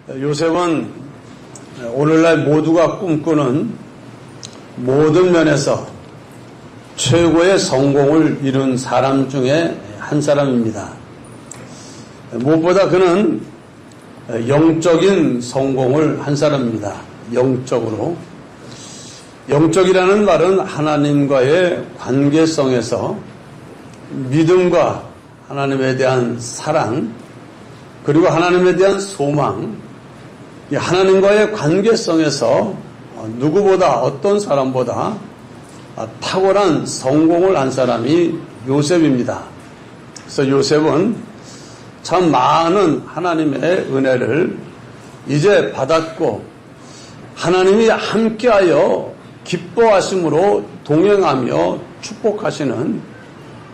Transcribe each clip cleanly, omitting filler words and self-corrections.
요셉은 오늘날 모두가 꿈꾸는 모든 면에서 최고의 성공을 이룬 사람 중에 한 사람입니다. 무엇보다 그는 영적인 성공을 한 사람입니다. 영적으로. 영적이라는 말은 하나님과의 관계성에서 믿음과 하나님에 대한 사랑, 그리고 하나님에 대한 소망, 하나님과의 관계성에서 누구보다 어떤 사람보다 탁월한 성공을 한 사람이 요셉입니다. 그래서 요셉은 참 많은 하나님의 은혜를 이제 받았고 하나님이 함께하여 기뻐하심으로 동행하며 축복하시는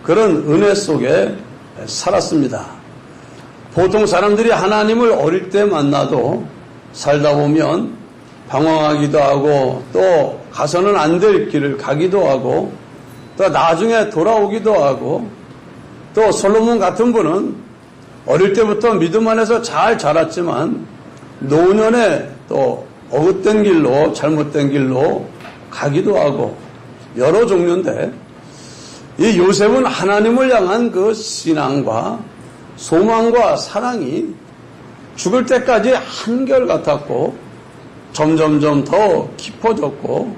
그런 은혜 속에 살았습니다. 보통 사람들이 하나님을 어릴 때 만나도 살다 보면 방황하기도 하고 또 가서는 안 될 길을 가기도 하고 또 나중에 돌아오기도 하고 또 솔로몬 같은 분은 어릴 때부터 믿음 안에서 잘 자랐지만 노년에 또 어긋된 길로 잘못된 길로 가기도 하고 여러 종류인데 이 요셉은 하나님을 향한 그 신앙과 소망과 사랑이 죽을 때까지 한결같았고 점점점 더 깊어졌고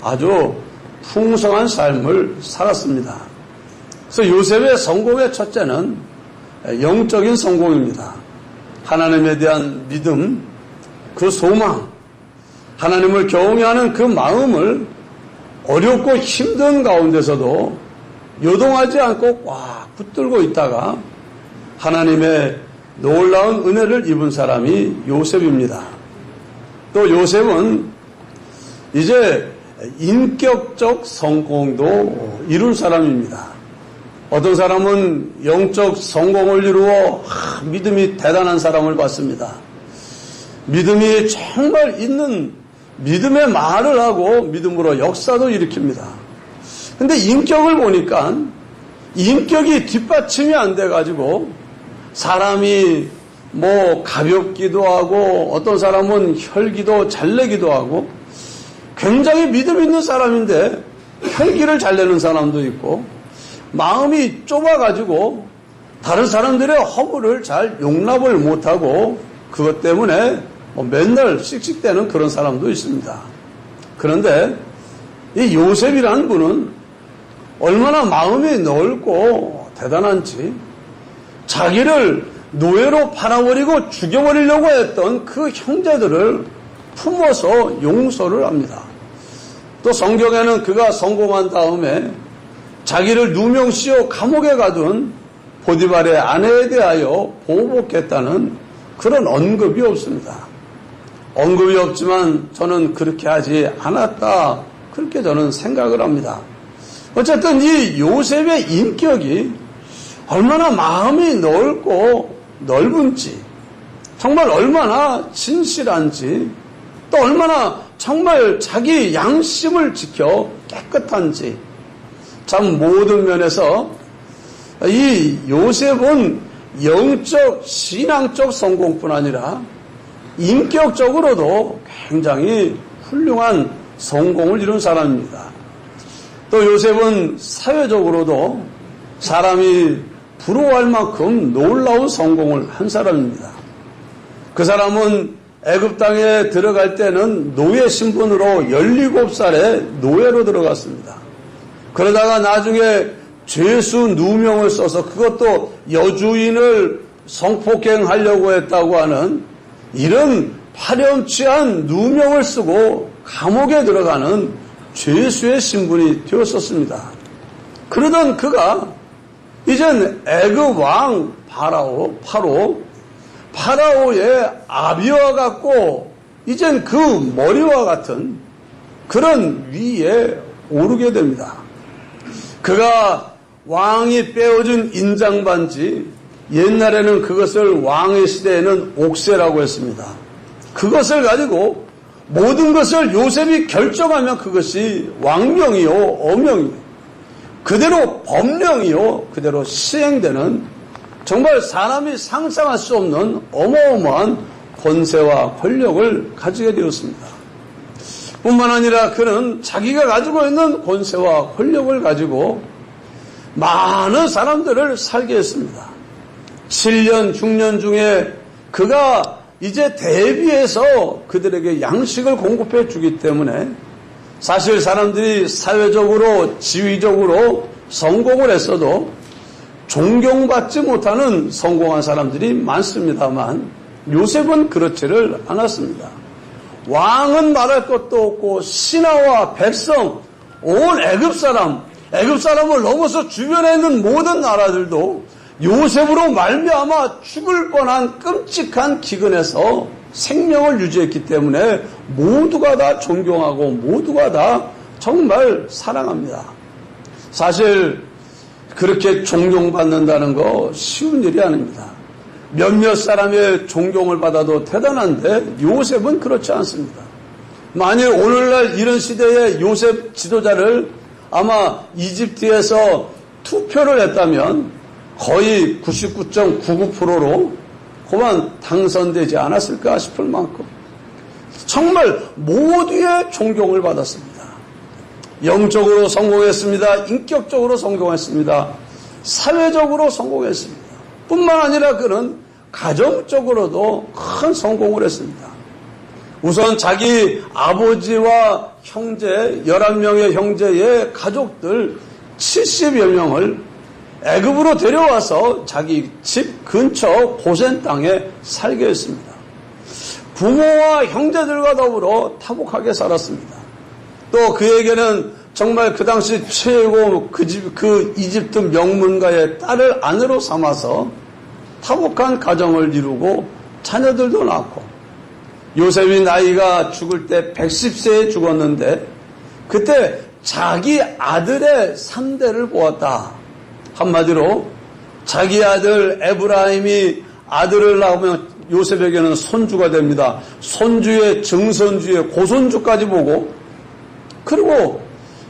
아주 풍성한 삶을 살았습니다. 그래서 요셉의 성공의 첫째는 영적인 성공입니다. 하나님에 대한 믿음, 그 소망, 하나님을 경외하는 그 마음을 어렵고 힘든 가운데서도 요동하지 않고 꽉 붙들고 있다가 하나님의 놀라운 은혜를 입은 사람이 요셉입니다. 또 요셉은 이제 인격적 성공도 이룰 사람입니다. 어떤 사람은 영적 성공을 이루어 믿음이 대단한 사람을 봤습니다. 믿음이 정말 있는 믿음의 말을 하고 믿음으로 역사도 일으킵니다. 근데 인격을 보니까 인격이 뒷받침이 안 돼가지고 사람이 뭐 가볍기도 하고 어떤 사람은 혈기도 잘 내기도 하고 굉장히 믿음 있는 사람인데 혈기를 잘 내는 사람도 있고 마음이 좁아가지고 다른 사람들의 허물을 잘 용납을 못하고 그것 때문에 맨날 씩씩대는 그런 사람도 있습니다. 그런데 이 요셉이라는 분은 얼마나 마음이 넓고 대단한지 자기를 노예로 팔아버리고 죽여버리려고 했던 그 형제들을 품어서 용서를 합니다. 또 성경에는 그가 성공한 다음에 자기를 누명씌워 감옥에 가둔 보디발의 아내에 대하여 보복했다는 그런 언급이 없습니다. 언급이 없지만 저는 그렇게 하지 않았다. 그렇게 저는 생각을 합니다. 어쨌든 이 요셉의 인격이 얼마나 마음이 넓은지, 정말 얼마나 진실한지, 또 얼마나 정말 자기 양심을 지켜 깨끗한지, 참 모든 면에서 이 요셉은 영적, 신앙적 성공뿐 아니라 인격적으로도 굉장히 훌륭한 성공을 이룬 사람입니다. 또 요셉은 사회적으로도 사람이 부러워할 만큼 놀라운 성공을 한 사람입니다. 그 사람은 애굽 땅에 들어갈 때는 노예 신분으로 17살에 노예로 들어갔습니다. 그러다가 나중에 죄수 누명을 써서 그것도 여주인을 성폭행하려고 했다고 하는 이런 파렴치한 누명을 쓰고 감옥에 들어가는 죄수의 신분이 되었었습니다. 그러던 그가 이젠 애굽 왕 파라오의 아비와 같고 이젠 그 머리와 같은 그런 위에 오르게 됩니다. 그가 왕이 빼어준 인장반지, 옛날에는 그것을 왕의 시대에는 옥새라고 했습니다. 그것을 가지고 모든 것을 요셉이 결정하면 그것이 왕명이요 어명이요 그대로 법령이요 그대로 시행되는 정말 사람이 상상할 수 없는 어마어마한 권세와 권력을 가지게 되었습니다. 뿐만 아니라 그는 자기가 가지고 있는 권세와 권력을 가지고 많은 사람들을 살게 했습니다. 7년, 6년 중에 그가 이제 대비해서 그들에게 양식을 공급해 주기 때문에 사실 사람들이 사회적으로, 지위적으로 성공을 했어도 존경받지 못하는 성공한 사람들이 많습니다만 요셉은 그렇지를 않았습니다. 왕은 말할 것도 없고 신하와 백성, 온 애굽 사람을 넘어서 주변에 있는 모든 나라들도 요셉으로 말미암아 죽을 뻔한 끔찍한 기근에서 생명을 유지했기 때문에 모두가 다 존경하고 모두가 다 정말 사랑합니다. 사실 그렇게 존경받는다는 거 쉬운 일이 아닙니다. 몇몇 사람의 존경을 받아도 대단한데 요셉은 그렇지 않습니다. 만일 오늘날 이런 시대에 요셉 지도자를 아마 이집트에서 투표를 했다면 거의 99.99%로 그만 당선되지 않았을까 싶을 만큼 정말 모두의 존경을 받았습니다. 영적으로 성공했습니다. 인격적으로 성공했습니다. 사회적으로 성공했습니다. 뿐만 아니라 그는 가정적으로도 큰 성공을 했습니다. 우선 자기 아버지와 형제 11명의 형제의 가족들 70여 명을 애굽으로 데려와서 자기 집 근처 고센 땅에 살게 했습니다. 부모와 형제들과 더불어 타복하게 살았습니다. 또 그에게는 정말 그 당시 최고 그 이집트 명문가의 딸을 아내로 삼아서 타복한 가정을 이루고 자녀들도 낳고 요셉이 나이가 죽을 때 110세에 죽었는데 그때 자기 아들의 3대를 보았다. 한마디로 자기 아들 에브라임이 아들을 낳으면 요셉에게는 손주가 됩니다. 손주의 증손주의 고손주까지 보고 그리고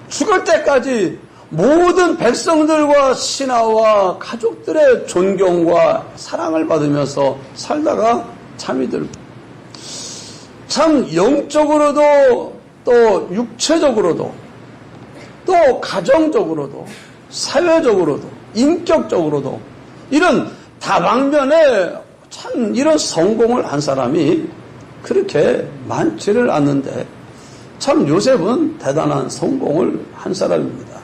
죽을 때까지 모든 백성들과 신하와 가족들의 존경과 사랑을 받으면서 살다가 잠이 들고 참 영적으로도 또 육체적으로도 또 가정적으로도 사회적으로도 인격적으로도 이런 다방면에 참 이런 성공을 한 사람이 그렇게 많지를 않는데 참 요셉은 대단한 성공을 한 사람입니다.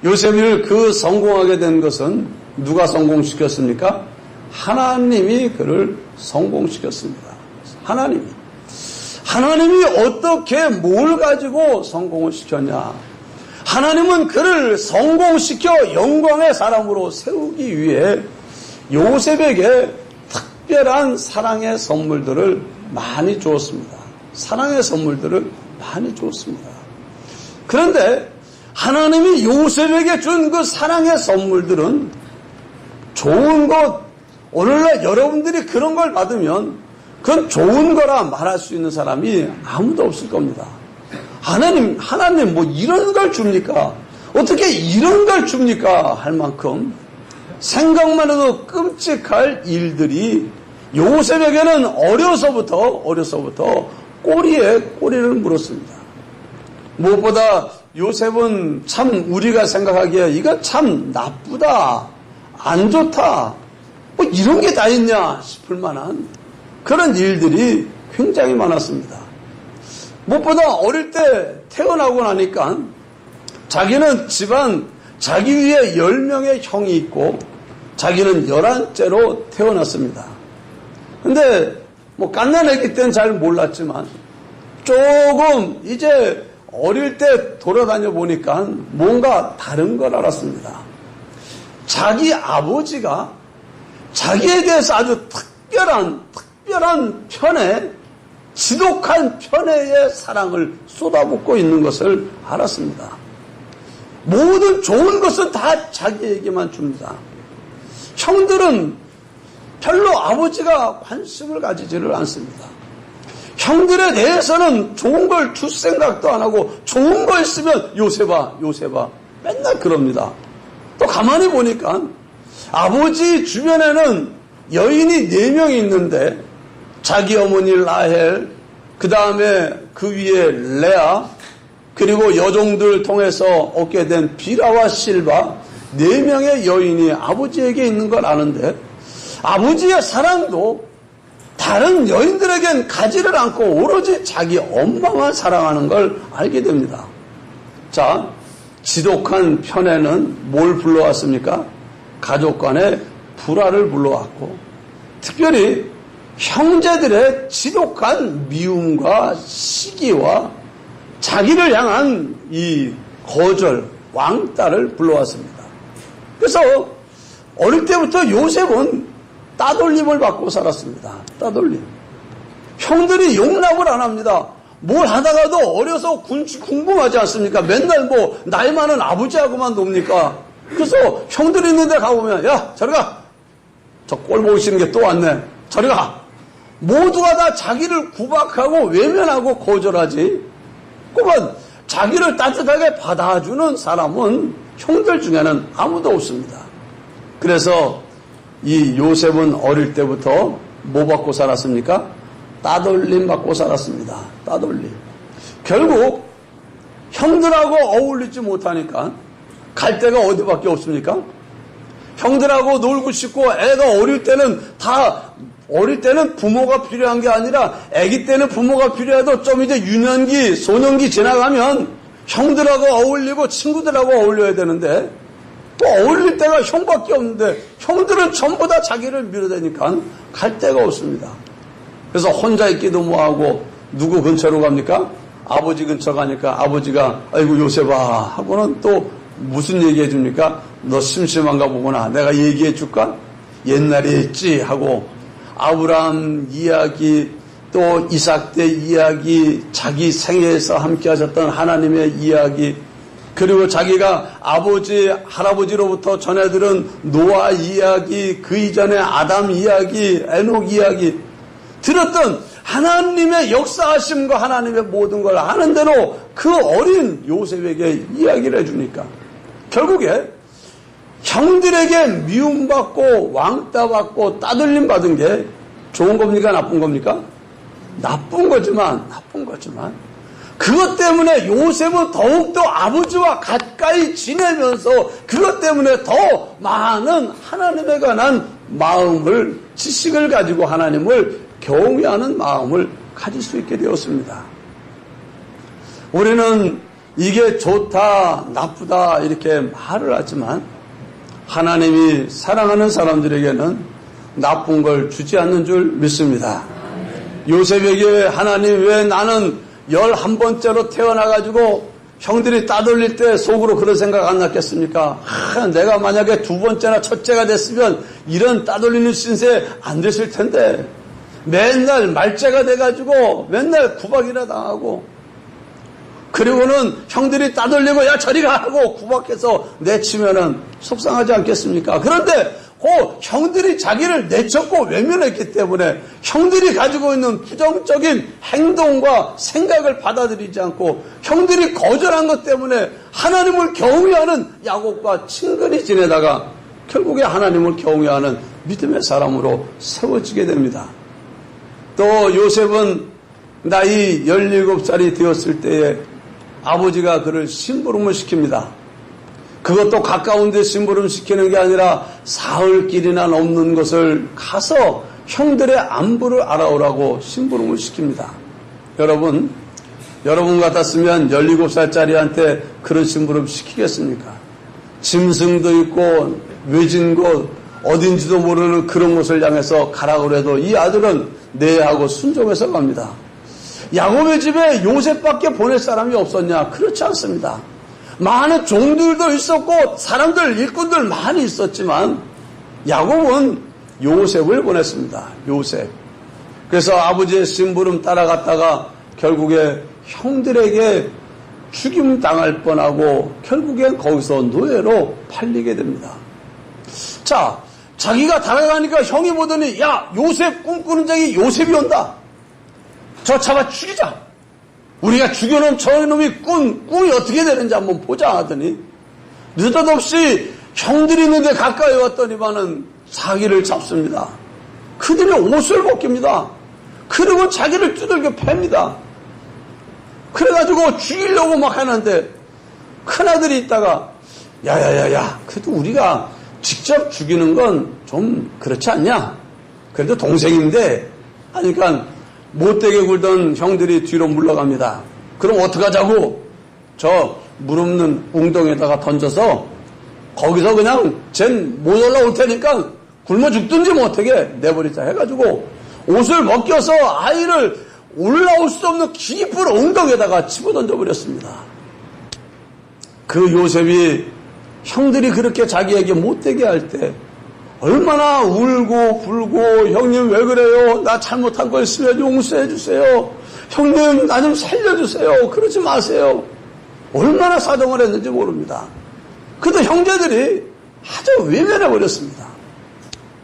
요셉을 그 성공하게 된 것은 누가 성공시켰습니까? 하나님이 그를 성공시켰습니다. 하나님이 어떻게 뭘 가지고 성공을 시켰냐? 하나님은 그를 성공시켜 영광의 사람으로 세우기 위해 요셉에게 특별한 사랑의 선물들을 많이 주었습니다. 사랑의 선물들을 많이 주었습니다. 그런데 하나님이 요셉에게 준 그 사랑의 선물들은 좋은 것, 오늘날 여러분들이 그런 걸 받으면 그건 좋은 거라 말할 수 있는 사람이 아무도 없을 겁니다. 하나님 뭐 이런 걸 줍니까? 어떻게 이런 걸 줍니까? 할 만큼 생각만 해도 끔찍할 일들이 요셉에게는 어려서부터 꼬리에 꼬리를 물었습니다. 무엇보다 요셉은 참 우리가 생각하기에 이거 참 나쁘다, 안 좋다, 뭐 이런 게 다 있냐 싶을 만한 그런 일들이 굉장히 많았습니다. 무엇보다 어릴 때 태어나고 나니까 자기는 집안 자기 위에 10명의 형이 있고 자기는 11째로 태어났습니다. 근데 뭐 갓난아기 때는 잘 몰랐지만 조금 이제 어릴 때 돌아다녀 보니까 뭔가 다른 걸 알았습니다. 자기 아버지가 자기에 대해서 아주 특별한 편에 지독한 편애의 사랑을 쏟아붓고 있는 것을 알았습니다. 모든 좋은 것은 다 자기에게만 줍니다. 형들은 별로 아버지가 관심을 가지지를 않습니다. 형들에 대해서는 좋은 걸 줄 생각도 안 하고 좋은 거 있으면 요셉아 맨날 그럽니다. 또 가만히 보니까 아버지 주변에는 여인이 4명이 있는데 자기 어머니 라헬, 그 다음에 그 위에 레아, 그리고 여종들을 통해서 얻게 된 비라와 실바, 4명의 여인이 아버지에게 있는 걸 아는데 아버지의 사랑도 다른 여인들에겐 가지를 않고 오로지 자기 엄마만 사랑하는 걸 알게 됩니다. 자, 지독한 편에는 뭘 불러왔습니까? 가족 간의 불화를 불러왔고, 특별히 형제들의 지독한 미움과 시기와 자기를 향한 이 거절, 왕따를 불러왔습니다. 그래서 어릴 때부터 요셉은 따돌림을 받고 살았습니다. 따돌림. 형들이 용납을 안 합니다. 뭘 하다가도 어려서 궁금하지 않습니까? 맨날 뭐 나이 많은 아버지하고만 놉니까? 그래서 형들이 있는데 가보면 야 저리 가. 저 꼴 보시는 게 또 왔네. 저리 가. 모두가 다 자기를 구박하고 외면하고 거절하지. 그만 자기를 따뜻하게 받아주는 사람은 형들 중에는 아무도 없습니다. 그래서 이 요셉은 어릴 때부터 뭐 받고 살았습니까? 따돌림 받고 살았습니다. 따돌림. 결국 형들하고 어울리지 못하니까 갈 데가 어디밖에 없습니까? 형들하고 놀고 싶고 애가 어릴 때는 부모가 필요한 게 아니라 아기 때는 부모가 필요해도 좀 이제 유년기, 소년기 지나가면 형들하고 어울리고 친구들하고 어울려야 되는데 또 어울릴 때가 형밖에 없는데 형들은 전부 다 자기를 밀어대니까 갈 데가 없습니다. 그래서 혼자 있기도 뭐하고 누구 근처로 갑니까? 아버지 근처 가니까 아버지가 아이고 요셉아 하고는 또 무슨 얘기해 줍니까? 너 심심한가 보구나. 내가 얘기해 줄까? 옛날에 했지 하고 아브라함 이야기 또 이삭 때 이야기 자기 생애에서 함께 하셨던 하나님의 이야기 그리고 자기가 아버지 할아버지로부터 전해들은 노아 이야기 그 이전에 아담 이야기 에녹 이야기 들었던 하나님의 역사하심과 하나님의 모든 걸 아는 대로 그 어린 요셉에게 이야기를 해주니까 결국에 형들에게 미움받고 왕따받고 따돌림 받은 게 좋은 겁니까? 나쁜 겁니까? 나쁜 거지만 그것 때문에 요셉은 더욱더 아버지와 가까이 지내면서 그것 때문에 더 많은 하나님에 관한 마음을 지식을 가지고 하나님을 경외하는 마음을 가질 수 있게 되었습니다. 우리는 이게 좋다 나쁘다 이렇게 말을 하지만 하나님이 사랑하는 사람들에게는 나쁜 걸 주지 않는 줄 믿습니다. 요셉에게 하나님 왜 나는 11번째로 태어나가지고 형들이 따돌릴 때 속으로 그런 생각 안 났겠습니까? 내가 만약에 2번째나 첫째가 됐으면 이런 따돌리는 신세 안 됐을 텐데 맨날 말째가 돼가지고 맨날 구박이나 당하고 그리고는 형들이 따돌리고 야 저리 가 하고 구박해서 내치면은 속상하지 않겠습니까? 그런데 형들이 자기를 내쳤고 외면했기 때문에 형들이 가지고 있는 부정적인 행동과 생각을 받아들이지 않고 형들이 거절한 것 때문에 하나님을 경외하는 야곱과 친근히 지내다가 결국에 하나님을 경외하는 믿음의 사람으로 세워지게 됩니다. 또 요셉은 나이 17살이 되었을 때에 아버지가 그를 심부름을 시킵니다. 그것도 가까운 데 심부름 시키는 게 아니라 사흘길이나 넘는 곳을 가서 형들의 안부를 알아오라고 심부름을 시킵니다. 여러분 같았으면 17살짜리한테 그런 심부름 시키겠습니까? 짐승도 있고 외진 곳 어딘지도 모르는 그런 곳을 향해서 가라고 해도 이 아들은 내하고 순종해서 갑니다. 야곱의 집에 요셉밖에 보낼 사람이 없었냐? 그렇지 않습니다. 많은 종들도 있었고 사람들 일꾼들 많이 있었지만 야곱은 요셉을 보냈습니다. 요셉. 그래서 아버지의 심부름 따라갔다가 결국에 형들에게 죽임 당할 뻔하고 결국엔 거기서 노예로 팔리게 됩니다. 자, 자기가 다가가니까 형이 보더니 야 요셉 꿈꾸는 자기 요셉이 온다. 저 잡아 죽이자. 우리가 죽여놓은 저놈이 꿈이 어떻게 되는지 한번 보자 하더니 느닷없이 형들이 있는데 가까이 왔더니만은 자기를 잡습니다. 그들이 옷을 벗깁니다. 그리고 자기를 두들겨 팹니다. 그래가지고 죽이려고 막 하는데 큰아들이 있다가 야야야야, 그래도 우리가 직접 죽이는 건 좀 그렇지 않냐? 그래도 동생인데 하니까 못되게 굴던 형들이 뒤로 물러갑니다. 그럼 어떡하자고? 저 물 없는 웅덩이에다가 던져서 거기서 그냥 쟨 못 올라올 테니까 굶어 죽든지 못하게 내버리자 해가지고 옷을 벗겨서 아이를 올라올 수 없는 깊은 웅덩이에다가 집어던져 버렸습니다. 그 요셉이 형들이 그렇게 자기에게 못되게 할 때 얼마나 울고 불고 형님 왜 그래요? 나 잘못한 거 있으면 용서해 주세요. 형님 나 좀 살려주세요. 그러지 마세요. 얼마나 사정을 했는지 모릅니다. 그래도 형제들이 아주 외면해 버렸습니다.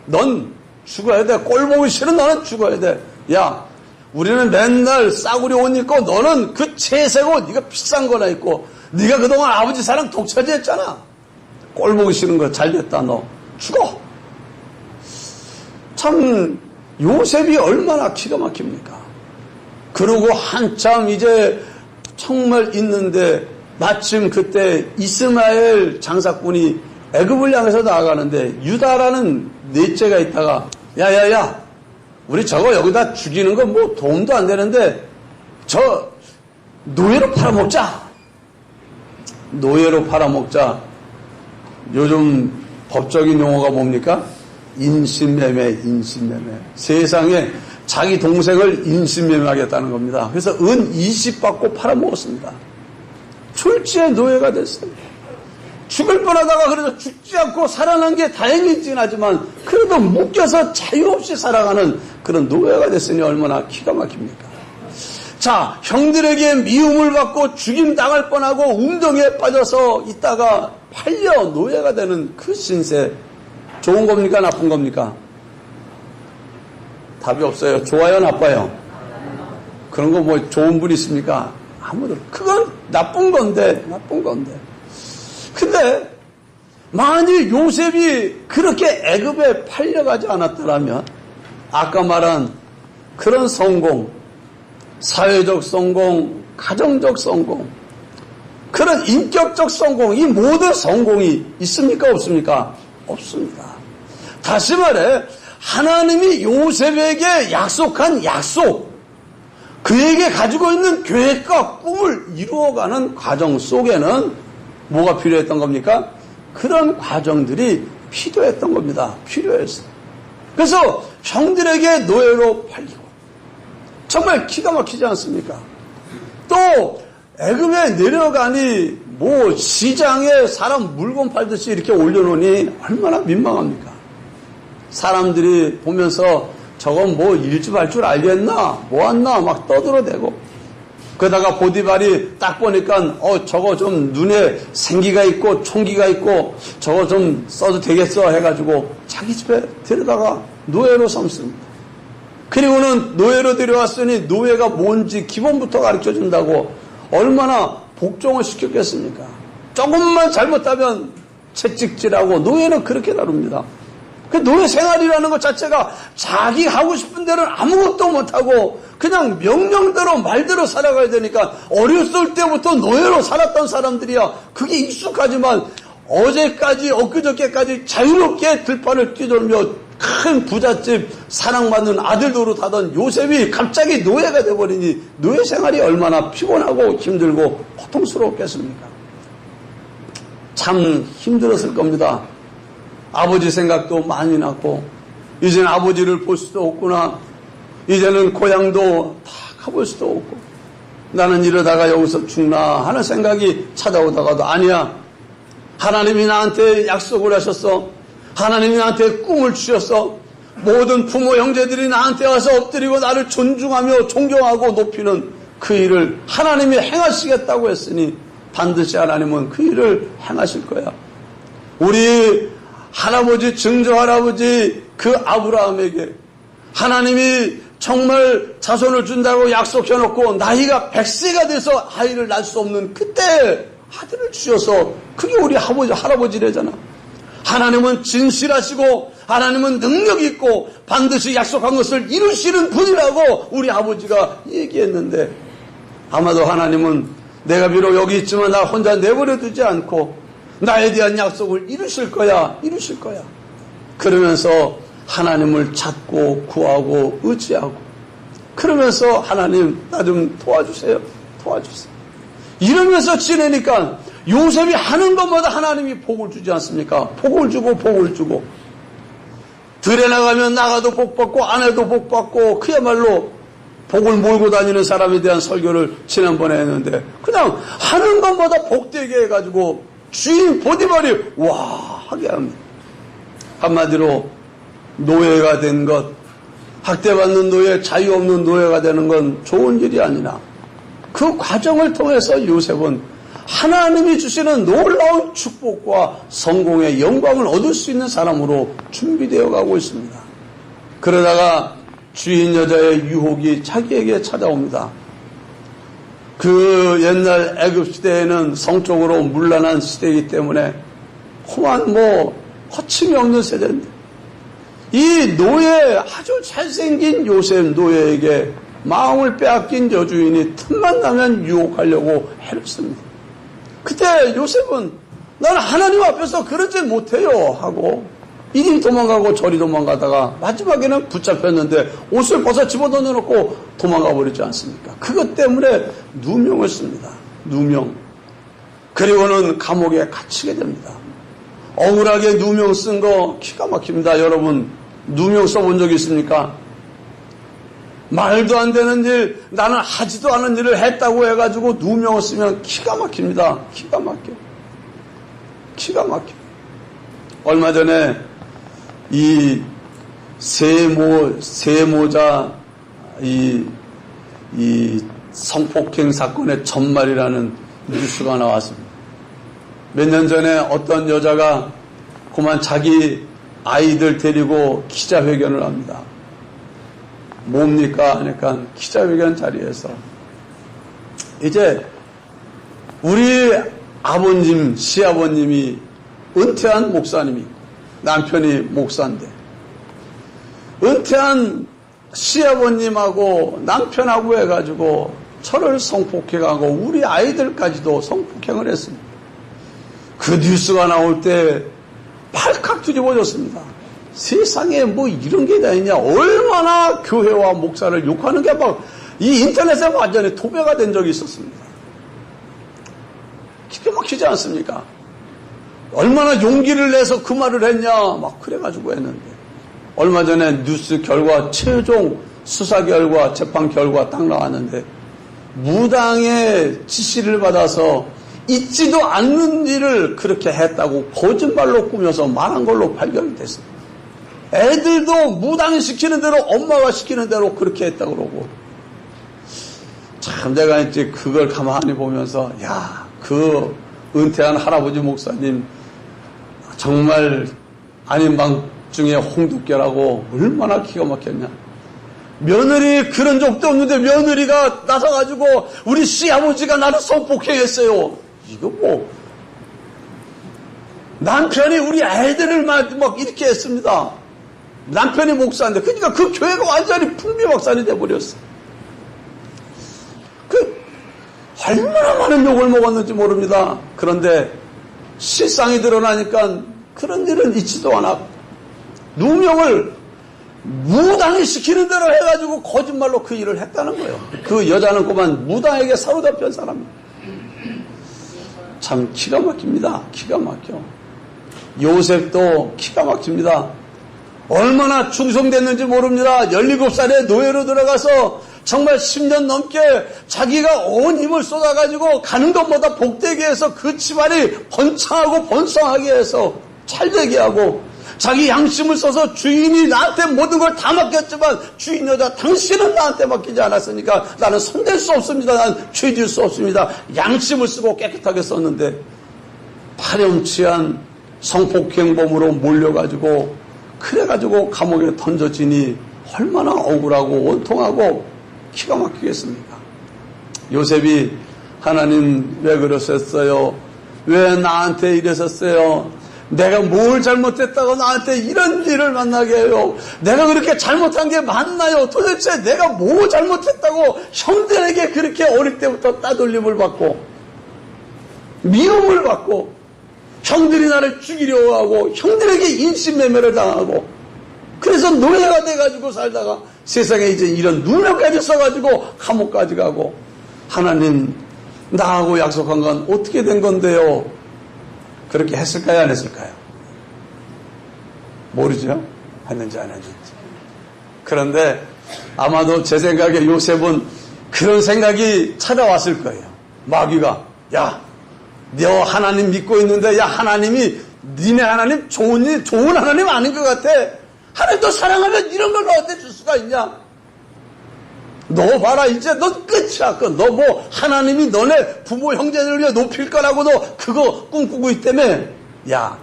넌 죽어야 돼. 꼴 보기 싫은 너는 죽어야 돼. 야, 우리는 맨날 싸구려 옷 입고 너는 그 채색 옷 네가 비싼 거나 입고 네가 그동안 아버지 사랑 독차지 했잖아. 꼴 보기 싫은 거 잘됐다. 너 죽어. 참 요셉이 얼마나 기가 막힙니까? 그러고 한참 이제 정말 있는데 마침 그때 이스마엘 장사꾼이 애굽을 향해서 나아가는데 유다라는 넷째가 있다가 야야야, 우리 저거 여기다 죽이는 거 뭐 도움도 안 되는데 저 노예로 팔아먹자. 노예로 팔아먹자. 요즘 법적인 용어가 뭡니까? 인신매매, 인신매매. 세상에 자기 동생을 인신매매하겠다는 겁니다. 그래서 은 20 받고 팔아먹었습니다. 졸지에 노예가 됐어요. 죽을 뻔하다가 그래도 죽지 않고 살아난 게 다행이긴 하지만 그래도 묶여서 자유 없이 살아가는 그런 노예가 됐으니 얼마나 기가 막힙니까? 자, 형들에게 미움을 받고 죽임당할 뻔하고 웅덩이에 빠져서 있다가 팔려 노예가 되는 그 신세, 좋은 겁니까? 나쁜 겁니까? 답이 없어요. 좋아요? 나빠요? 그런 거 뭐 좋은 분 있습니까? 아무도. 그건 나쁜 건데. 근데 만일 요셉이 그렇게 애굽에 팔려가지 않았더라면 아까 말한 그런 성공, 사회적 성공, 가정적 성공, 그런 인격적 성공, 이 모든 성공이 있습니까? 없습니까? 없습니다. 다시 말해 하나님이 요셉에게 약속한 약속, 그에게 가지고 있는 계획과 꿈을 이루어가는 과정 속에는 뭐가 필요했던 겁니까? 그런 과정들이 필요했던 겁니다. 필요했어요. 그래서 형들에게 노예로 팔리고, 정말 기가 막히지 않습니까? 또 애굽에 내려가니 뭐 시장에 사람 물건 팔듯이 이렇게 올려놓으니 얼마나 민망합니까? 사람들이 보면서 저건 뭐 일집 할 줄 알겠나? 뭐았나? 막 떠들어대고. 그러다가 보디발이 딱 보니까 저거 좀 눈에 생기가 있고 총기가 있고 저거 좀 써도 되겠어 해가지고 자기 집에 데려다가 노예로 삼습니다. 그리고는 노예로 데려왔으니 노예가 뭔지 기본부터 가르쳐준다고 얼마나 복종을 시켰겠습니까? 조금만 잘못하면 채찍질하고 노예는 그렇게 다룹니다. 그 노예 생활이라는 것 자체가 자기 하고 싶은 대로 아무것도 못하고 그냥 명령대로 말대로 살아가야 되니까 어렸을 때부터 노예로 살았던 사람들이야 그게 익숙하지만 어제까지 엊그저께까지 자유롭게 들판을 뛰돌며 큰 부잣집 사랑받는 아들 노릇하던 요셉이 갑자기 노예가 돼버리니 노예 생활이 얼마나 피곤하고 힘들고 고통스러웠겠습니까? 참 힘들었을 겁니다. 아버지 생각도 많이 났고 이제는 아버지를 볼 수도 없구나. 이제는 고향도 다 가볼 수도 없고 나는 이러다가 여기서 죽나 하는 생각이 찾아오다가도 아니야. 하나님이 나한테 약속을 하셨어. 하나님이 나한테 꿈을 주셨어. 모든 부모 형제들이 나한테 와서 엎드리고 나를 존중하며 존경하고 높이는 그 일을 하나님이 행하시겠다고 했으니 반드시 하나님은 그 일을 행하실 거야. 우리 할아버지, 증조할아버지 그 아브라함에게 하나님이 정말 자손을 준다고 약속해놓고 나이가 100세가 돼서 아이를 낳을 수 없는 그때 아들을 주셔서 그게 우리 할아버지래잖아. 하나님은 진실하시고 하나님은 능력 있고 반드시 약속한 것을 이루시는 분이라고 우리 아버지가 얘기했는데, 아마도 하나님은 내가 비록 여기 있지만 나 혼자 내버려 두지 않고 나에 대한 약속을 이루실 거야, 이루실 거야. 그러면서 하나님을 찾고 구하고 의지하고, 그러면서 하나님 나 좀 도와주세요, 도와주세요. 이러면서 지내니까 요셉이 하는 것마다 하나님이 복을 주지 않습니까? 복을 주고 복을 주고, 들에 나가면 나가도 복 받고 안에도 복 받고, 그야말로 복을 몰고 다니는 사람에 대한 설교를 지난번에 했는데, 그냥 하는 것마다 복되게 해가지고 주인 보디발이 와 하게 합니다. 한마디로 노예가 된 것, 학대받는 노예, 자유 없는 노예가 되는 건 좋은 일이 아니라, 그 과정을 통해서 요셉은 하나님이 주시는 놀라운 축복과 성공의 영광을 얻을 수 있는 사람으로 준비되어 가고 있습니다. 그러다가 주인 여자의 유혹이 자기에게 찾아옵니다. 그 옛날 애굽 시대에는 성적으로 문란한 시대이기 때문에 험한 거침이 없는 세대인데, 이 노예, 아주 잘생긴 요셉 노예에게 마음을 빼앗긴 여주인이 틈만 나면 유혹하려고 해렸습니다. 그때 요셉은 나는 하나님 앞에서 그러지 못해요 하고 이리 도망가고 저리 도망가다가 마지막에는 붙잡혔는데 옷을 벗어 집어던져놓고 도망가 버리지 않습니까? 그것 때문에 누명을 씁니다. 누명. 그리고는 감옥에 갇히게 됩니다. 억울하게 누명 쓴 거 기가 막힙니다. 여러분 누명 써본 적 있습니까? 말도 안 되는 일, 나는 하지도 않은 일을 했다고 해가지고 누명을 쓰면 기가 막힙니다. 기가 막혀. 기가 막혀. 얼마 전에 이 세모자 이 성폭행 사건의 전말이라는 뉴스가 나왔습니다. 몇 년 전에 어떤 여자가 그만 자기 아이들 데리고 기자회견을 합니다. 뭡니까? 하니까 기자회견 자리에서 이제 우리 아버님, 시아버님이 은퇴한 목사님이, 남편이 목사인데 은퇴한 시아버님하고 남편하고 해가지고 저를 성폭행하고 우리 아이들까지도 성폭행을 했습니다. 그 뉴스가 나올 때 팔칵 뒤집어졌습니다. 세상에 뭐 이런 게 다 있냐. 얼마나 교회와 목사를 욕하는 게 막 이 인터넷에 완전히 도배가 된 적이 있었습니다. 기가 막히지 않습니까? 얼마나 용기를 내서 그 말을 했냐 막 그래가지고 했는데, 얼마 전에 뉴스 결과, 최종 수사 결과, 재판 결과 딱 나왔는데 무당의 지시를 받아서 있지도 않는 일을 그렇게 했다고 거짓말로 꾸며서 말한 걸로 발견이 됐습니다. 애들도 무당이 시키는 대로, 엄마가 시키는 대로 그렇게 했다고 그러고, 참 내가 이제 그걸 가만히 보면서 야, 그 은퇴한 할아버지 목사님 정말 아닌 밤중에 홍두깨라고 얼마나 기가 막혔냐. 며느리 그런 적도 없는데 며느리가 나서가지고 우리 시아버지가 나를 성폭행했어요. 이거 뭐 남편이 우리 애들을 막 이렇게 했습니다. 남편이 목사인데, 그러니까 그 교회가 완전히 풍비박산이 돼버렸어. 얼마나 많은 욕을 먹었는지 모릅니다. 그런데 실상이 드러나니까 그런 일은 있지도 않았고, 누명을 무당이 시키는 대로 해가지고 거짓말로 그 일을 했다는 거예요. 그 여자는 그만 무당에게 사로잡힌 사람이에요. 참 기가 막힙니다. 기가 막혀. 요셉도 기가 막힙니다. 얼마나 충성됐는지 모릅니다. 17살에 노예로 들어가서 정말 10년 넘게 자기가 온 힘을 쏟아가지고 가는 것보다 복되게 해서 그 집안이 번창하고 번성하게 해서 잘되게 하고, 자기 양심을 써서 주인이 나한테 모든 걸 다 맡겼지만 주인 여자 당신은 나한테 맡기지 않았으니까 나는 손댈 수 없습니다. 나는 죄질 수 없습니다. 양심을 쓰고 깨끗하게 썼는데 파렴치한 성폭행범으로 몰려가지고 그래가지고 감옥에 던져지니 얼마나 억울하고 원통하고 기가 막히겠습니까? 요셉이 하나님 왜 그러셨어요? 왜 나한테 이러셨어요? 내가 뭘 잘못했다고 나한테 이런 일을 만나게 해요? 내가 그렇게 잘못한 게 맞나요? 도대체 내가 뭐 잘못했다고 형들에게 그렇게 어릴 때부터 따돌림을 받고 미움을 받고 형들이 나를 죽이려고 하고 형들에게 인신매매를 당하고 그래서 노예가 돼가지고 살다가 세상에 이제 이런 누명까지 써가지고 감옥까지 가고 하나님 나하고 약속한 건 어떻게 된 건데요? 그렇게 했을까요? 안 했을까요? 모르죠? 했는지 안 했는지. 그런데 아마도 제 생각에 요셉은 그런 생각이 찾아왔을 거예요. 마귀가 야, 너 하나님 믿고 있는데 야 하나님이 니네 하나님 좋은 하나님 아닌 것 같아. 하나님도 사랑하면 이런 걸 너한테 줄 수가 있냐? 너 봐라 이제 넌 끝이야. 너 뭐 하나님이 너네 부모 형제들을 위해 높일 거라고 너 그거 꿈꾸고 있다며. 야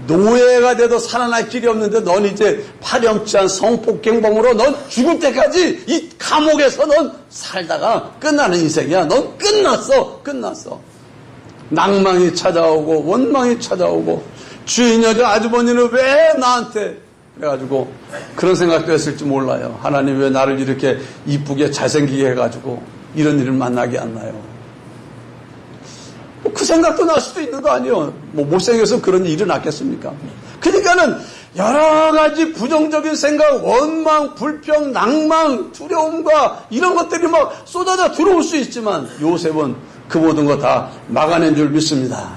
노예가 돼도 살아날 길이 없는데 넌 이제 파렴치한 성폭행범으로 넌 죽을 때까지 이 감옥에서 넌 살다가 끝나는 인생이야. 넌 끝났어. 낭망이 찾아오고 원망이 찾아오고 주인 여자 아주머니는 왜 나한테 그래가지고 그런 생각도 했을지 몰라요. 하나님 왜 나를 이렇게 이쁘게 잘생기게 해가지고 이런 일을 만나게 안 나요? 그 생각도 날 수도 있는 거 아니에요. 뭐 못생겨서 그런 일이 났겠습니까? 그러니까는 여러 가지 부정적인 생각, 원망, 불평, 낭망, 두려움과 이런 것들이 막 쏟아져 들어올 수 있지만 요셉은 그 모든 거 다 막아낸 줄 믿습니다.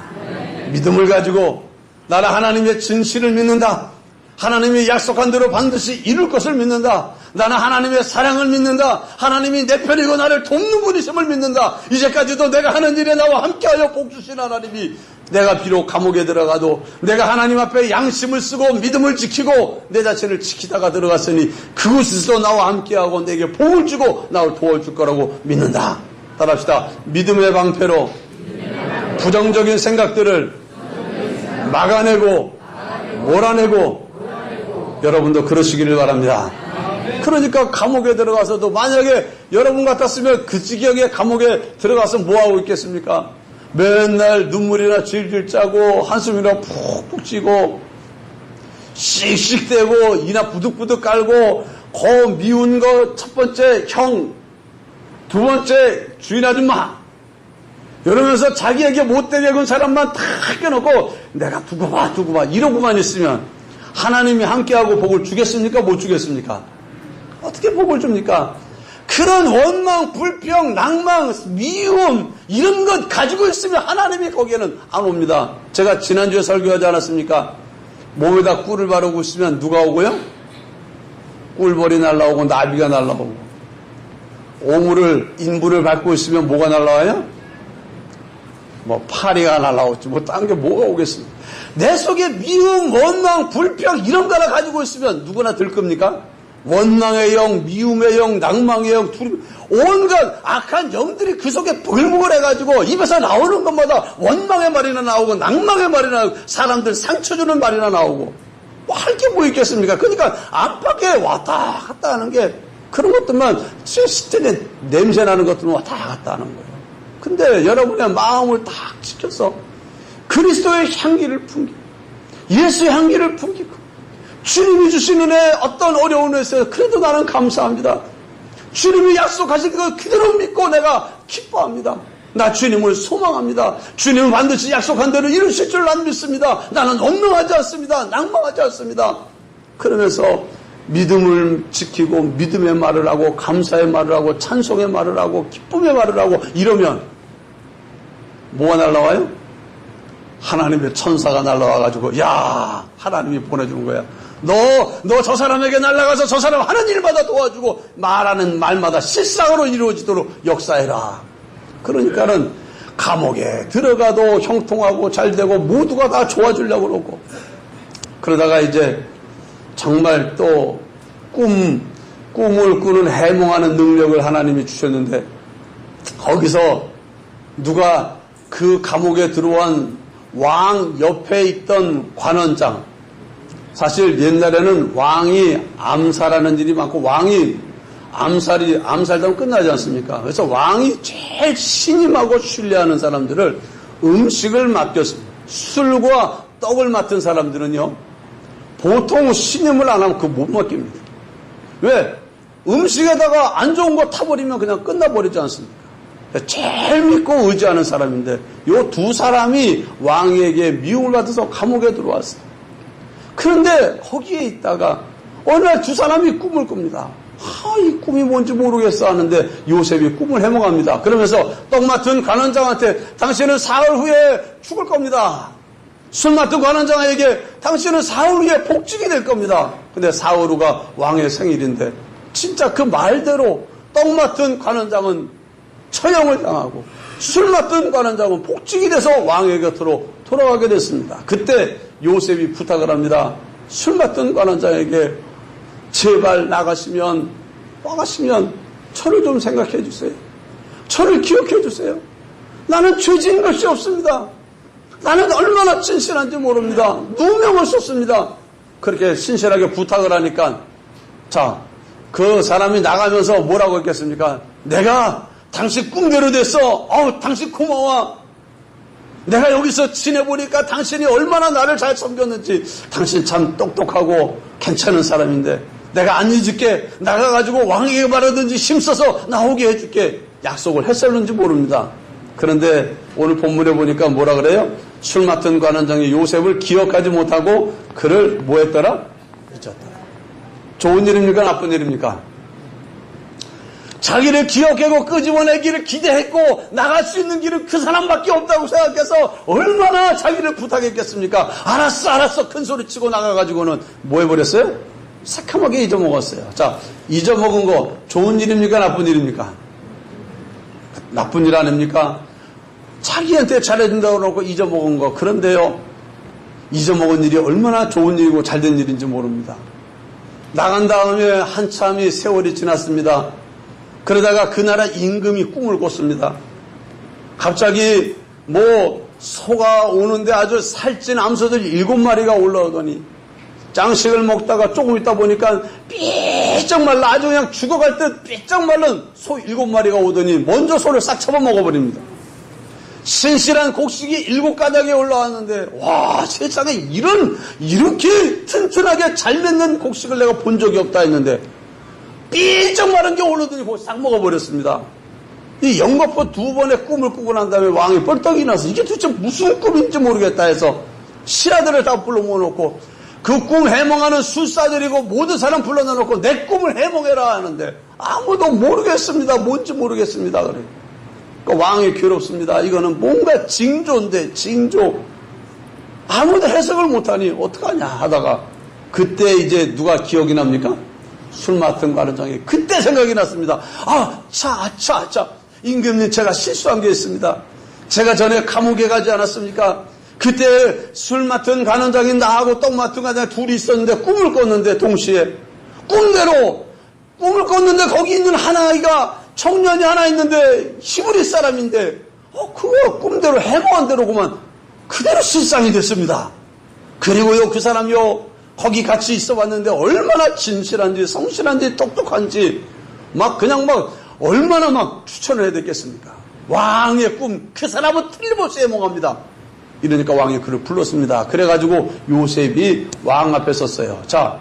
믿음을 가지고 나는 하나님의 진실을 믿는다. 하나님이 약속한 대로 반드시 이룰 것을 믿는다. 나는 하나님의 사랑을 믿는다. 하나님이 내 편이고 나를 돕는 분이심을 믿는다. 이제까지도 내가 하는 일에 나와 함께하여 복주신 하나님이 내가 비록 감옥에 들어가도 내가 하나님 앞에 양심을 쓰고 믿음을 지키고 내 자신을 지키다가 들어갔으니 그곳에서 나와 함께하고 내게 복을 주고 나를 도와줄 거라고 믿는다. 따라합시다. 믿음의 방패로 부정적인 생각들을 막아내고 몰아내고 여러분도 그러시기를 바랍니다. 그러니까 감옥에 들어가서도 만약에 여러분 같았으면 그 지경에 감옥에 들어가서 뭐하고 있겠습니까? 맨날 눈물이나 질질 짜고 한숨이나 푹푹 찌고 씩씩대고 이나 부득부득 깔고 거 미운 거 첫 번째 형, 두 번째 주인 아줌마 이러면서 자기에게 못되게 군 사람만 다 껴놓고 내가 두고 봐 이러고만 있으면 하나님이 함께하고 복을 주겠습니까? 못 주겠습니까? 어떻게 복을 줍니까? 그런 원망, 불평, 낭망, 미움 이런 것 가지고 있으면 하나님이 거기에는 안 옵니다. 제가 지난주에 설교하지 않았습니까? 몸에다 꿀을 바르고 있으면 누가 오고요? 꿀벌이 날라오고 나비가 날라오고 인불을 밟고 있으면 뭐가 날라와요? 뭐 파리가 날라오지 뭐 딴 게 뭐가 오겠습니까? 내 속에 미움, 원망, 불평 이런 거 하나 가지고 있으면 누구나 들 겁니까? 원망의 영, 미움의 영, 낭망의 영, 온갖 악한 영들이 그 속에 버글버글 해가지고 입에서 나오는 것마다 원망의 말이나 나오고 낭망의 말이나 나오고 사람들 상처 주는 말이나 나오고 뭐 할 게 뭐 있겠습니까? 그러니까 안팎에 왔다 갔다 하는 게 그런 것들만 시스템에 냄새 나는 것들만 왔다 갔다 하는 거예요. 근데 여러분의 마음을 딱 지켜서 그리스도의 향기를 풍기고 예수의 향기를 풍기고 주님이 주시는 은혜 어떤 어려운 은혜에서 그래도 나는 감사합니다. 주님이 약속하신 것 그대로 믿고 내가 기뻐합니다. 나 주님을 소망합니다. 주님은 반드시 약속한 대로 이루실 줄 난 믿습니다. 나는 원망하지 않습니다. 낭망하지 않습니다. 그러면서 믿음을 지키고 믿음의 말을 하고 감사의 말을 하고 찬송의 말을 하고 기쁨의 말을 하고 이러면 뭐가 날라와요? 하나님의 천사가 날라와가지고 야 하나님이 보내준 거야. 너 저 사람에게 날아가서 저 사람 하는 일마다 도와주고 말하는 말마다 실상으로 이루어지도록 역사해라. 그러니까는 감옥에 들어가도 형통하고 잘되고 모두가 다 좋아지려고 그러고 그러다가 이제 정말 또 꿈을 꾸는 해몽하는 능력을 하나님이 주셨는데 거기서 누가 그 감옥에 들어온 왕 옆에 있던 관원장 사실 옛날에는 왕이 암살하는 일이 많고 왕이 암살되면 끝나지 않습니까? 그래서 왕이 제일 신임하고 신뢰하는 사람들을 음식을 맡겼습니다. 술과 떡을 맡은 사람들은요, 보통 신임을 안 하면 그거 못 맡깁니다. 왜? 음식에다가 안 좋은 거 타버리면 그냥 끝나버리지 않습니까? 제일 믿고 의지하는 사람인데, 요 두 사람이 왕에게 미움을 받아서 감옥에 들어왔어요. 그런데 거기에 있다가 어느 날 두 사람이 꿈을 꿉니다. 이 꿈이 뭔지 모르겠어 하는데 요셉이 꿈을 해몽합니다. 그러면서 떡 맡은 관원장한테 당신은 사흘 후에 죽을 겁니다. 술 맡은 관원장에게 당신은 사흘 후에 복직이 될 겁니다. 근데 사흘 후가 왕의 생일인데 진짜 그 말대로 떡 맡은 관원장은 처형을 당하고 술 맡은 관원장은 복직이 돼서 왕의 곁으로 돌아가게 됐습니다. 그때 요셉이 부탁을 합니다. 술 맡은 관원장에게 제발 나가시면 저를 좀 생각해 주세요. 저를 기억해 주세요. 나는 죄진 것이 없습니다. 나는 얼마나 진실한지 모릅니다. 누명을 썼습니다. 그렇게 신실하게 부탁을 하니까 자, 그 사람이 나가면서 뭐라고 했겠습니까? 내가 당신 꿈대로 됐어. 당신 고마워. 내가 여기서 지내보니까 당신이 얼마나 나를 잘 섬겼는지. 당신 참 똑똑하고 괜찮은 사람인데 내가 안 잊을게. 나가가지고 왕에게 말하든지 힘써서 나오게 해줄게. 약속을 했었는지 모릅니다. 그런데 오늘 본문에 보니까 뭐라 그래요? 술 맡은 관원장이 요셉을 기억하지 못하고 그를 뭐 했더라? 잊었더라. 좋은 일입니까? 나쁜 일입니까? 자기를 기억하고 끄집어내기를 기대했고 나갈 수 있는 길은 그 사람밖에 없다고 생각해서 얼마나 자기를 부탁했겠습니까? 알았어 큰 소리치고 나가가지고는 뭐 해버렸어요? 새카맣게 잊어먹었어요. 자, 잊어먹은 거 좋은 일입니까? 나쁜 일입니까? 나쁜 일 아닙니까? 자기한테 잘해준다고 그러고 잊어먹은 거. 그런데요, 잊어먹은 일이 얼마나 좋은 일이고 잘된 일인지 모릅니다. 나간 다음에 한참이 세월이 지났습니다. 그러다가 그 나라 임금이 꿈을 꿨습니다. 갑자기 소가 오는데 아주 살찐 암소들 7마리가 올라오더니 장식을 먹다가 조금 있다 보니까 삐쩍 말라 아주 그냥 죽어갈 듯 삐쩍 마른 소 7마리가 오더니 먼저 소를 싹 잡아먹어버립니다. 신실한 곡식이 7가닥에 올라왔는데 와, 세상에 이렇게 튼튼하게 잘 맺는 곡식을 내가 본 적이 없다 했는데 삐쩍 마른 게 오르더니 그거 싹 먹어버렸습니다. 이 영거포 2번의 꿈을 꾸고 난 다음에 왕이 뻘떡이 나서 이게 도대체 무슨 꿈인지 모르겠다 해서 신하들을 다 불러 모아놓고 그 꿈 해몽하는 술사들이고 모든 사람 불러놓고 내 꿈을 해몽해라 하는데 아무도 모르겠습니다. 뭔지 모르겠습니다. 그래. 그러니까 왕이 괴롭습니다. 이거는 뭔가 징조인데 징조. 아무도 해석을 못하니 어떡하냐 하다가 그때 이제 누가 기억이 납니까? 술 맡은 관원장이 그때 생각이 났습니다. 임금님 제가 실수한 게 있습니다. 제가 전에 감옥에 가지 않았습니까? 그때 술 맡은 관원장이 나하고 떡 맡은 관원장이 둘이 있었는데 꿈을 꿨는데 동시에 꿈대로 꿈을 꿨는데 거기 있는 한 아이가 청년이 하나 있는데 히브리 사람인데 그거 꿈대로 해몽한 대로구만 그대로 실상이 됐습니다. 그리고요 그 사람이요 거기 같이 있어 봤는데 얼마나 진실한지 성실한지 똑똑한지 그냥 얼마나 추천을 해야 되겠습니까? 왕의 꿈 그 사람은 틀림없이 해몽합니다. 이러니까 왕이 그를 불렀습니다. 그래가지고 요셉이 왕 앞에 섰어요. 자,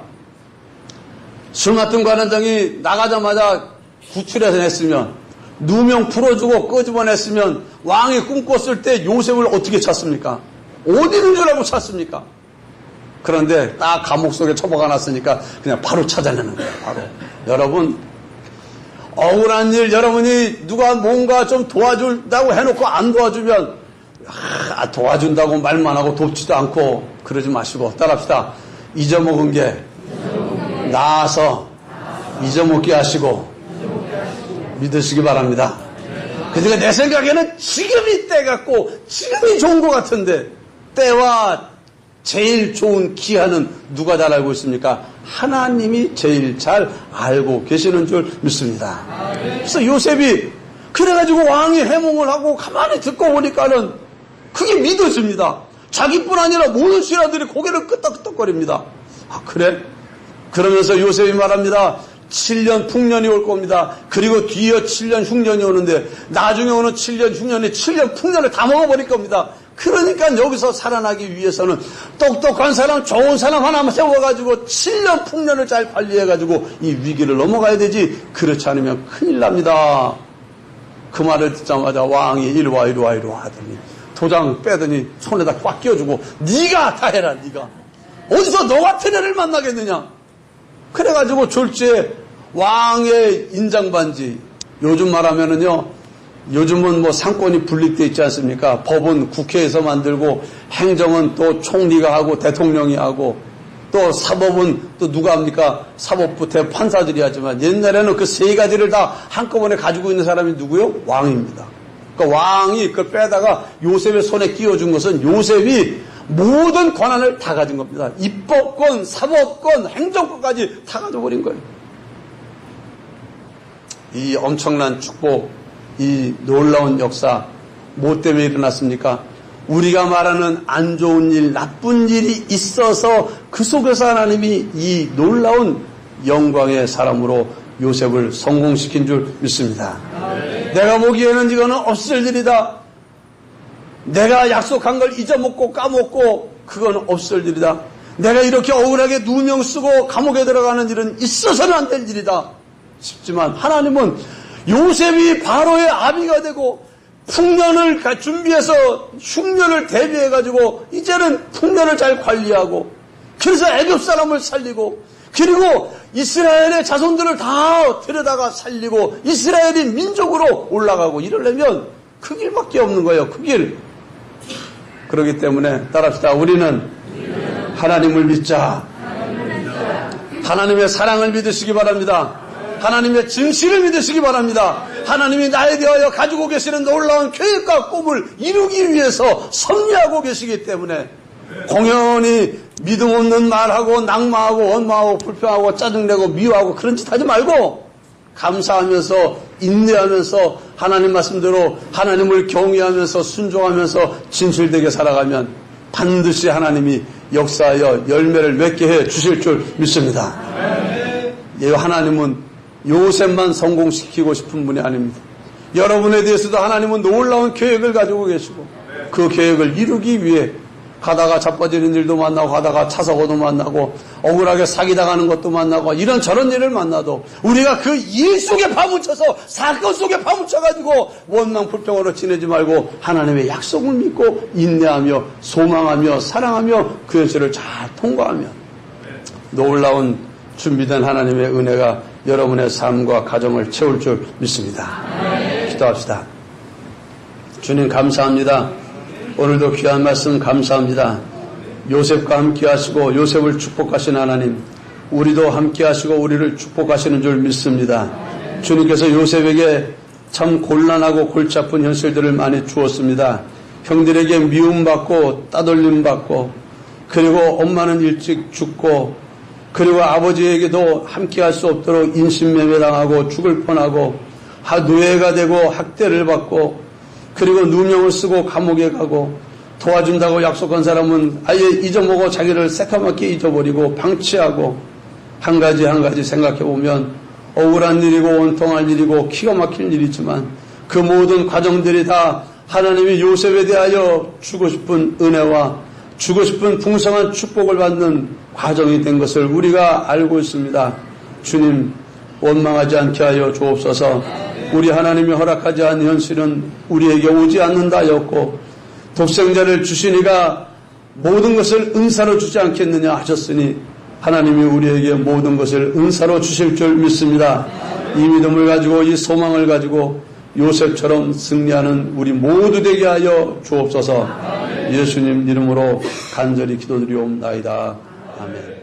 술 맡은 관원장이 나가자마자 구출해냈으면 누명 풀어주고 끄집어냈으면 왕이 꿈꿨을 때 요셉을 어떻게 찾습니까? 어디 있는 줄 알고 찾습니까? 그런데 딱 감옥 속에 처박아 놨으니까 그냥 바로 찾아내는 거예요. 바로. 여러분 억울한 일 여러분이 누가 뭔가 좀 도와준다고 해놓고 안 도와주면 도와준다고 말만 하고 돕지도 않고 그러지 마시고 따라합시다. 잊어먹은 게 나아서 잊어먹게 하시고 믿으시기 바랍니다. 그러니까 내 생각에는 지금이 때 같고 지금이 좋은 것 같은데 때와 제일 좋은 기한은 누가 잘 알고 있습니까? 하나님이 제일 잘 알고 계시는 줄 믿습니다. 그래서 요셉이 그래가지고 왕이 해몽을 하고 가만히 듣고 보니까는 그게 믿어집니다. 자기뿐 아니라 모든 신하들이 고개를 끄덕끄덕거립니다. 그래? 그러면서 요셉이 말합니다. 7년 풍년이 올 겁니다. 그리고 뒤에 7년 흉년이 오는데 나중에 오는 7년 흉년이 7년 풍년을 다 먹어버릴 겁니다. 그러니까 여기서 살아나기 위해서는 똑똑한 사람, 좋은 사람 하나만 세워가지고 7년 풍년을 잘 관리해가지고 이 위기를 넘어가야 되지, 그렇지 않으면 큰일 납니다. 그 말을 듣자마자 왕이 이리와 하더니 도장 빼더니 손에다 꽉 끼워주고, 네가 다 해라. 네가 어디서 너 같은 애를 만나겠느냐. 그래가지고 졸지에 왕의 인장반지, 요즘 말하면은요, 요즘은 뭐 상권이 분립되어 있지 않습니까? 법은 국회에서 만들고, 행정은 또 총리가 하고 대통령이 하고, 또 사법은 또 누가 합니까? 사법부 대판사들이 하지만, 옛날에는 그 세 가지를 다 한꺼번에 가지고 있는 사람이 누구요? 왕입니다. 그러니까 왕이 그걸 빼다가 요셉의 손에 끼워준 것은 요셉이 모든 권한을 다 가진 겁니다. 입법권, 사법권, 행정권까지 다 가져버린 거예요. 이 엄청난 축복, 이 놀라운 역사, 뭐 때문에 일어났습니까? 우리가 말하는 안 좋은 일, 나쁜 일이 있어서 그 속에서 하나님이 이 놀라운 영광의 사람으로 요셉을 성공시킨 줄 믿습니다. 내가 보기에는 이거는 없을 일이다. 내가 약속한 걸 잊어먹고 까먹고 그건 없을 일이다. 내가 이렇게 억울하게 누명 쓰고 감옥에 들어가는 일은 있어서는 안 될 일이다 싶지만, 하나님은 요셉이 바로의 아비가 되고 풍년을 준비해서 흉년을 대비해가지고 이제는 풍년을 잘 관리하고, 그래서 애굽 사람을 살리고, 그리고 이스라엘의 자손들을 다 데려다가 살리고 이스라엘이 민족으로 올라가고 이러려면 그 길밖에 없는 거예요. 그 길. 그렇기 때문에 따라합시다. 우리는 하나님을 믿자. 하나님의 사랑을 믿으시기 바랍니다. 하나님의 진실을 믿으시기 바랍니다. 하나님이 나에 대하여 가지고 계시는 놀라운 계획과 꿈을 이루기 위해서 섭리하고 계시기 때문에 공연히 믿음 없는 말하고 낙마하고 원망하고 불평하고 짜증내고 미워하고 그런 짓 하지 말고 감사하면서 인내하면서 하나님 말씀대로 하나님을 경외하면서 순종하면서 진실되게 살아가면 반드시 하나님이 역사하여 열매를 맺게 해 주실 줄 믿습니다. 하나님은 요셉만 성공시키고 싶은 분이 아닙니다. 여러분에 대해서도 하나님은 놀라운 계획을 가지고 계시고, 그 계획을 이루기 위해 가다가 자빠지는 일도 만나고, 가다가 차사고도 만나고, 억울하게 사기당하는 것도 만나고, 이런 저런 일을 만나도 우리가 그 일 속에 파묻혀서, 사건 속에 파묻혀가지고 원망 불평으로 지내지 말고 하나님의 약속을 믿고 인내하며 소망하며 사랑하며 그 현실을 잘 통과하면 놀라운 준비된 하나님의 은혜가 여러분의 삶과 가정을 채울 줄 믿습니다. 기도합시다. 주님 감사합니다. 오늘도 귀한 말씀 감사합니다. 요셉과 함께 하시고 요셉을 축복하신 하나님, 우리도 함께 하시고 우리를 축복하시는 줄 믿습니다. 주님께서 요셉에게 참 곤란하고 골치 아픈 현실들을 많이 주었습니다. 형들에게 미움받고 따돌림받고, 그리고 엄마는 일찍 죽고, 그리고 아버지에게도 함께 할 수 없도록 인신매매당하고 죽을 뻔하고, 노예가 되고 학대를 받고, 그리고 누명을 쓰고 감옥에 가고, 도와준다고 약속한 사람은 아예 잊어먹어 자기를 새카맣게 잊어버리고 방치하고, 한 가지 생각해보면 억울한 일이고 원통한 일이고 기가 막힐 일이지만, 그 모든 과정들이 다 하나님이 요셉에 대하여 주고 싶은 은혜와 주고 싶은 풍성한 축복을 받는 과정이 된 것을 우리가 알고 있습니다. 주님, 원망하지 않게 하여 주옵소서. 우리 하나님이 허락하지 않은 현실은 우리에게 오지 않는다였고, 독생자를 주시니가 모든 것을 은사로 주지 않겠느냐 하셨으니, 하나님이 우리에게 모든 것을 은사로 주실 줄 믿습니다. 이 믿음을 가지고, 이 소망을 가지고 요셉처럼 승리하는 우리 모두 되게 하여 주옵소서. 예수님 이름으로 간절히 기도드리옵나이다. 아멘.